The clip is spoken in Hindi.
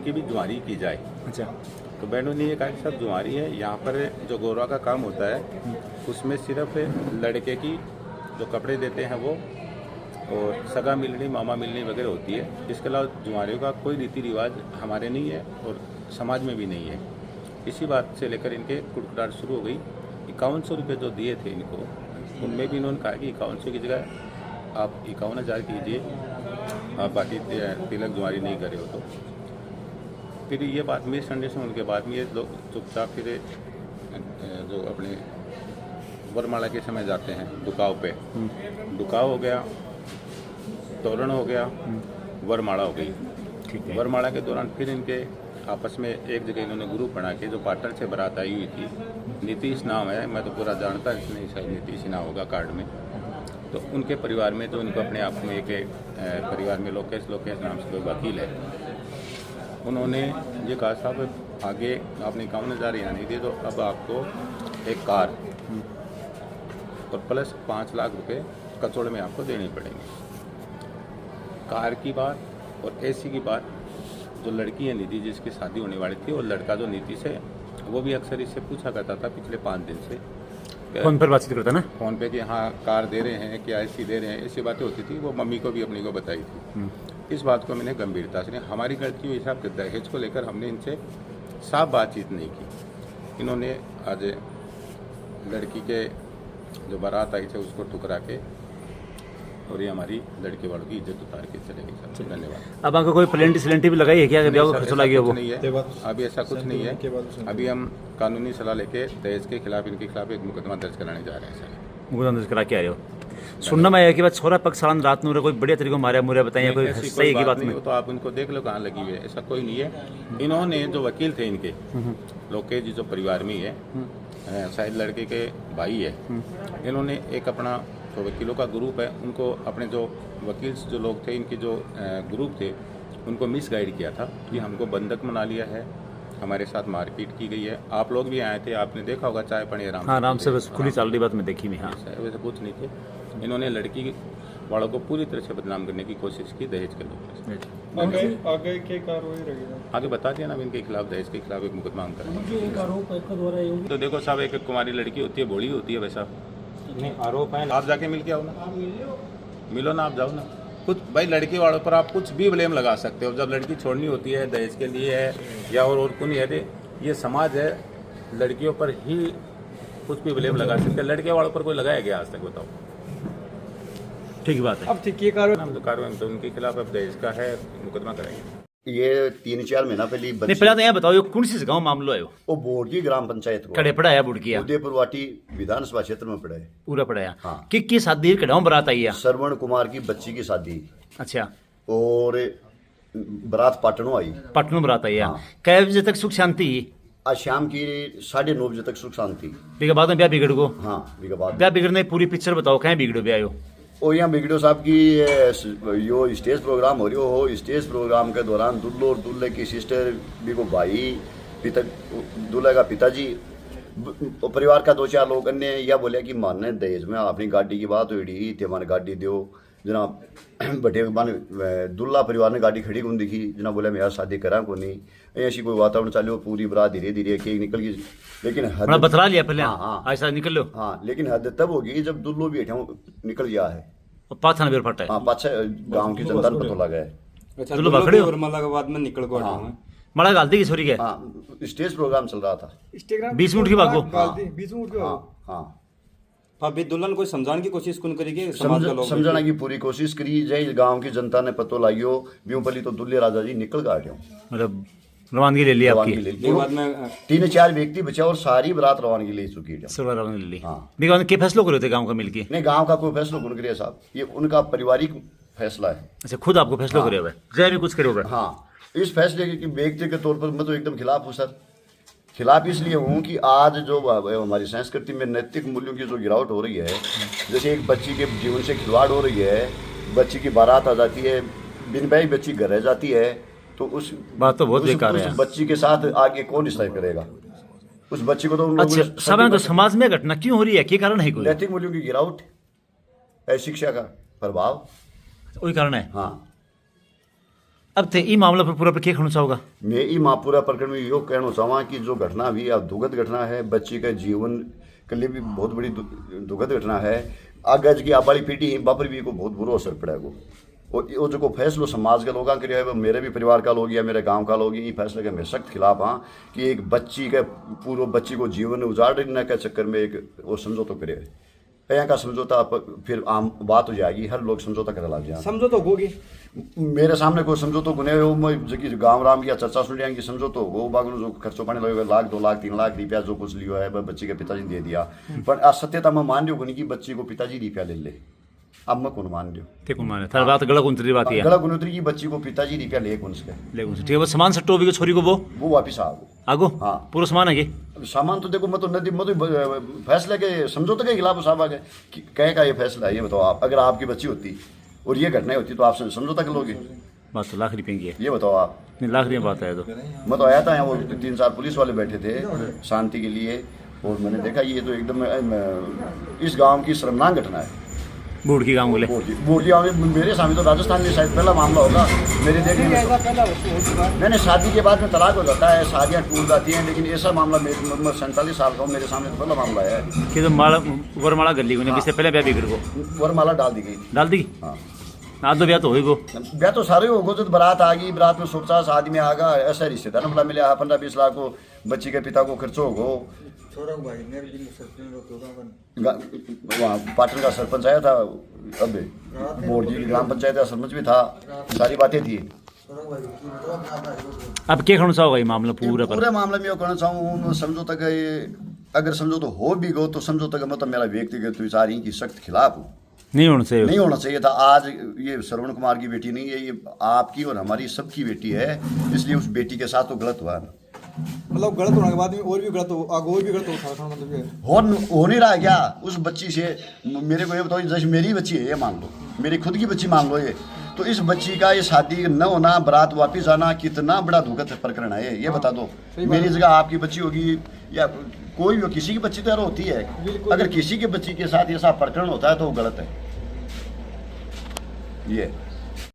इनकी भी जुआरी की जाए। अच्छा। तो बहनों ने ये कहा कि सब जुआरी है, यहाँ पर जो गौरवा का काम होता है उसमें सिर्फ लड़के की जो कपड़े देते हैं वो, और सगा मिलनी मामा मिलनी वगैरह होती है। इसके अलावा जुआरियों का कोई रीति रिवाज हमारे नहीं है और समाज में भी नहीं है। इसी बात से लेकर इनके कुटकुटाहट शुरू हो गई। 5100 रुपये जो दिए थे इनको, उनमें भी इन्होंने कहा कि 5100 की जगह आप 51,000 कीजिए, आप बाकी तिलक जुआरी नहीं करे हो तो। फिर ये बात मिसअंडरस्टैंडिंग होने के बाद में ये लोग चुपचाप फिर जो अपने वरमाला के समय जाते हैं दुकाव पे, दुकाव हो गया, तोरण हो गया, वरमाला हो गई। ठीक है। वरमाला के दौरान फिर इनके आपस में एक जगह इन्होंने ग्रुप बना के, जो पाटन से बारात आई हुई थी, नीतीश नाम है, मैं तो पूरा जानता नहीं, शायद नीतीश ही नाम होगा कार्ड में। तो उनके परिवार में जो इनको अपने आप में एक परिवार में लोकेश नाम से कोई वकील है, उन्होंने ये कहा साहब आगे आपने 51,000 यहाँ नहीं दिए तो अब आपको एक कार और प्लस 5 लाख रुपए कचौड़ में आपको देने पड़ेंगे। कार की बात और एसी की बात, जो लड़की है नीति जिसकी शादी होने वाली थी, और लड़का जो नीतीश है वो भी अक्सर इससे पूछा करता था पिछले 5 दिन से, फोन पर बातचीत करता ना, फ़ोन पे कि हाँ कार दे रहे हैं, क्या एसी दे रहे हैं, ऐसी बातें होती थी। वो मम्मी को भी अपनी को बताई थी। इस बात को मैंने गंभीरता से, हमारी गलती हुई साहब, दहेज को लेकर हमने इनसे साफ बातचीत नहीं की। इन्होंने आज लड़की के जो बारात आई थे उसको ठुकरा के, और ये हमारी लड़के वालों की इज्जत उतार के चले गए साहब। धन्यवाद। अब आपको कोई प्लेंटी भी लगाई है क्या, ब्याह को खर्चा लगा वो? नहीं है, अभी ऐसा कुछ नहीं है। अभी हम कानूनी सलाह लेके दहेज के खिलाफ, इनके खिलाफ एक मुकदमा दर्ज कराने जा रहे हैं सर। मुकदमा दर्ज करा के आ रहे हो? सुनना में आया कि बात छोरा पक्ष सालन रात में कोई बढ़िया तरीके मारा मुरा बताइए, कोई सही की बात नहीं? तो आप इनको देख लो कहाँ लगी हुई है, ऐसा कोई नहीं है। इन्होंने जो वकील थे इनके लोकेश जी, जो परिवार में ही है, शायद लड़के के भाई है, इन्होंने एक अपना जो वकीलों का ग्रुप है, उनको अपने जो वकील जो लोग थे, इनके जो ग्रुप थे, उनको मिसगाइड किया था कि हमको बंधक बना लिया है, हमारे साथ मारपीट की गई है। आप लोग भी आए थे, आपने देखा होगा चाय पानी आराम से बस खुली चल रही बात में देखी मैं। हाँ, वैसे कुछ नहीं थे। इन्होंने लड़की वालों को पूरी तरह से बदनाम करने की कोशिश की दहेज के लोग। आगे क्या कार्रवाई रहेगी? आगे बता दिया ना, इनके खिलाफ दहेज के खिलाफ एक मुकदमा हम करेंगे। तो देखो साहब, एक कुमारी लड़की होती है, भोली होती है, वैसा नहीं आरोप है। आप जाके मिल के आओ ना, मिलो ना, आप जाओ ना। कुछ भाई लड़की वालों पर आप कुछ भी ब्लेम लगा सकते हो। जब लड़की छोड़नी होती है दहेज के लिए है या और को नहीं है, ये समाज है, लड़कियों पर ही कुछ भी ब्लेम लगा सकते हैं। लड़के वालों पर कोई लगाया गया आज तक, बताओ? ठीक बात है। अब ठीक ये कार्रवाई तो कार्रवाई तो उनके खिलाफ अब दहेज का है, मुकदमा करेंगे। ये 3-4 महीना पहले नहीं, पहले तो यह बताओ ये कौन सी गाँव मामलो है? वो बोर्ड की ग्राम पंचायत को कड़े पड़ा है बुड़ किया, उदयपुर वाटी विधानसभा क्षेत्र में पड़ा है, पूरा पड़ा है। हाँ। कि शादी कड़ाऊ बारात आई है? श्रवण कुमार की बच्ची की शादी, अच्छा, और बारात पाटनों आई, पटनों बारात आई है। हाँ। कै बजे तक सुख शांति? आज शाम की 9:30 बजे तक सुख शांति। बिगा बाद में ब्याह बिगड़ गो? हाँ, बिगा बाद ब्याह बिगड़ने की पूरी पिक्चर बताओ, कहीं बिगड़ो ब्याह? और यहाँ बिगड़ो साहब की यो स्टेज प्रोग्राम हो रही हो। स्टेज प्रोग्राम के दौरान दुल्लो और दुल्ले की सिस्टर, बिगो भाई, पिता, दूल्हे का पिताजी, परिवार का 2-4 लोग अन्य यह बोले कि मानने दहेज में अपनी गाड़ी की बात हुई थी, हमारी गाड़ी दो जनाब। बटे मान दुल्ला परिवार ने गाड़ी खड़ी कौन दिखी जना, बोले मैं शादी करा को नहीं, ऐसी कोई वातावरण चालू, पूरी बरात धीरे धीरे केक निकल गई। लेकिन हद बतला लिया पहले? हाँ, ऐसा निकल लो। हाँ, लेकिन हद तब होगी जब दुल्लो भी हटाऊ निकल गया है। पाँच थाना बेर फटा है। हाँ, पाछे गांव की जनता ने पता लगा है। अच्छा, दुल्लो पकड़े हो? वरमाला के बाद में निकल को मड़ा गालती की छोरी के? हाँ, स्टेज प्रोग्राम चल रहा था। 20 मिनट की भागो। 20 मिनट की हाँ, हाँ। अभी दुल्हन को समझाने की कोशिश कौन करेगी? समाज का लोग समझाने की पूरी कोशिश करी जय, गांव की जनता ने पतो लाइयो ब्यूपली तो दुल्ले राजा जी निकल गए, मतलब रवानगी ले ली आपकी? के बाद में 3-4 व्यक्ति बचे और सारी बारात रवानगी ले चुकी है। सब रवानगी ले ली। हाँ। बिगा के फैसलो करे थे गांव का मिलके? नहीं, गांव का कोई फैसला कौन करे साहब, ये उनका पारिवारिक फैसला है। अच्छा, खुद आपको फैसला करे हुए? जय भी कुछ करे हुए? हाँ, इस फैसले के व्यक्ति के तौर पर मैं तो एकदम खिलाफ हूँ सर। खिलाफ इसलिए हूँ कि आज जो हमारी संस्कृति में नैतिक मूल्यों की जो गिरावट हो रही है, जैसे एक बच्ची के जीवन से खिलवाड़ हो रही है, बच्ची की बारात आ जाती है, बिन भाई बच्ची घर रह जाती है, तो उस बात तो बहुत बेकार है। उस बच्ची के साथ आगे कौन निश्चय करेगा? उस बच्ची को तो उन लोगों अच्छा, समय तो समाज में घटना क्यों हो रही है, क्या कारण है? कोई नैतिक मूल्यों की गिरावट है, शिक्षा का प्रभाव, वही कारण है। हाँ। अब थे ई मामला पर पूरा पर क्या कहना चाहोगा? मैं ई पूरा प्रकरण में यो कहना चाहूँ कि जो घटना हुई अब दुखद घटना है, बच्ची के जीवन के लिए भी बहुत बड़ी दुखद घटना है। आगे की आप वाली पीढ़ी ही बापर भी को बहुत बुरा असर पड़ेगा। और वो जो फैसलो समाज के लोगों के लिए मेरे भी परिवार का लोग या मेरे गांव का लोग ये फैसले के मैं सख्त खिलाफ हाँ कि एक बच्ची के पूर्व बच्ची को जीवन उजाड़ने के चक्कर में एक वो समझौता करे। यहाँ का समझौता फिर आम बात हो जाएगी, हर लोग समझौता करे लग जाए। समझौता होगी मेरे सामने कोई समझौता गुने हो मैं गाँव राम की चर्चा सुन लिया कि समझौता हो बागू जो खर्चो पानी लगेगा 1 लाख 2 लाख 3 लाख रुपया जो कुछ लिया है बच्ची के पिताजी ने दे दिया। पर असत्यता मैं मान रही हूँ कि बच्ची को पिताजी रुपया ले ले। अब मैं कौन मान रही थार बात गलत उतरी बात है गलत उतरी की बच्ची को पिताजी रुपया ले कौन से लेकिन ठीक है वो सामान सट्टो भी छोरी को वो वापिस आगो हाँ पूरा सामान है कि सामान तो देखो मैं तो नदी मैं तो फैसले के समझौते के खिलाफ साहब आ गए कहे का ये फैसला है। ये बताओ आप अगर आपकी बच्ची होती और ये घटना होती तो आप समझौता कर लोगे? बात तो लाख रुपये की है। ये बताओ आप नहीं लाख रुपये बात है तो मैं तो आया था यहाँ वो 3-4 पुलिस वाले बैठे थे शांति के लिए और मैंने देखा ये तो एकदम इस गांव की शर्मनाक घटना है। बूढ़ की गाँव बोले बूढ़ गाँव में मेरे सामने तो राजस्थान में शायद पहला मामला होगा मेरे देखने में। मैंने शादी के बाद में तलाक हो जाता है, शादियाँ टूट जाती हैं, लेकिन ऐसा मामला मैं 47 साल का हूँ, मेरे सामने तो पहला मामला है कि तो माला वरमाला गली को इससे पहले ब्याह भी कर को वरमाला डाल दी गई। डाल दी हाँ आज तो ब्याह तो होगी ब्याह तो सारे होगो जब बारात आ गई, बारात में 150 आदमी आगा, ऐसा रिश्तेदार मिला मिले 15-20 लाख को बच्ची के पिता को खर्चो होगो। वहाँ पाटन का सरपंच आया था, अब बोर्ड की ग्राम पंचायत का सरपंच भी था, सारी बातें थी। अब क्या कहना चाहोगा ये मामला पूरे मामले में कहना चाहूँ समझौता का अगर समझौता हो भी गो तो समझौता का मतलब मेरा व्यक्तिगत विचार ही कि सख्त खिलाफ नहीं होना चाहिए था। आज ये श्रवण कुमार की बेटी नहीं है, ये आपकी और हमारी सबकी बेटी है, इसलिए उस बेटी के साथ तो गलत हुआ। मतलब गलत होने के बाद में और भी गलत हो मतलब हो नहीं रहा है क्या उस बच्ची से? मेरे को ये बताओ जैसे मेरी बच्ची है ये मान लो, मेरी खुद की बच्ची मान लो, ये तो इस बच्ची का ये शादी न होना, बारात वापिस आना कितना बड़ा दुखद प्रकरण है ये बता दो। मेरी जगह आपकी बच्ची होगी या कोई भी किसी की बच्ची तो होती है, अगर किसी की बच्ची के साथ ऐसा प्रकरण होता है तो वो गलत है। ये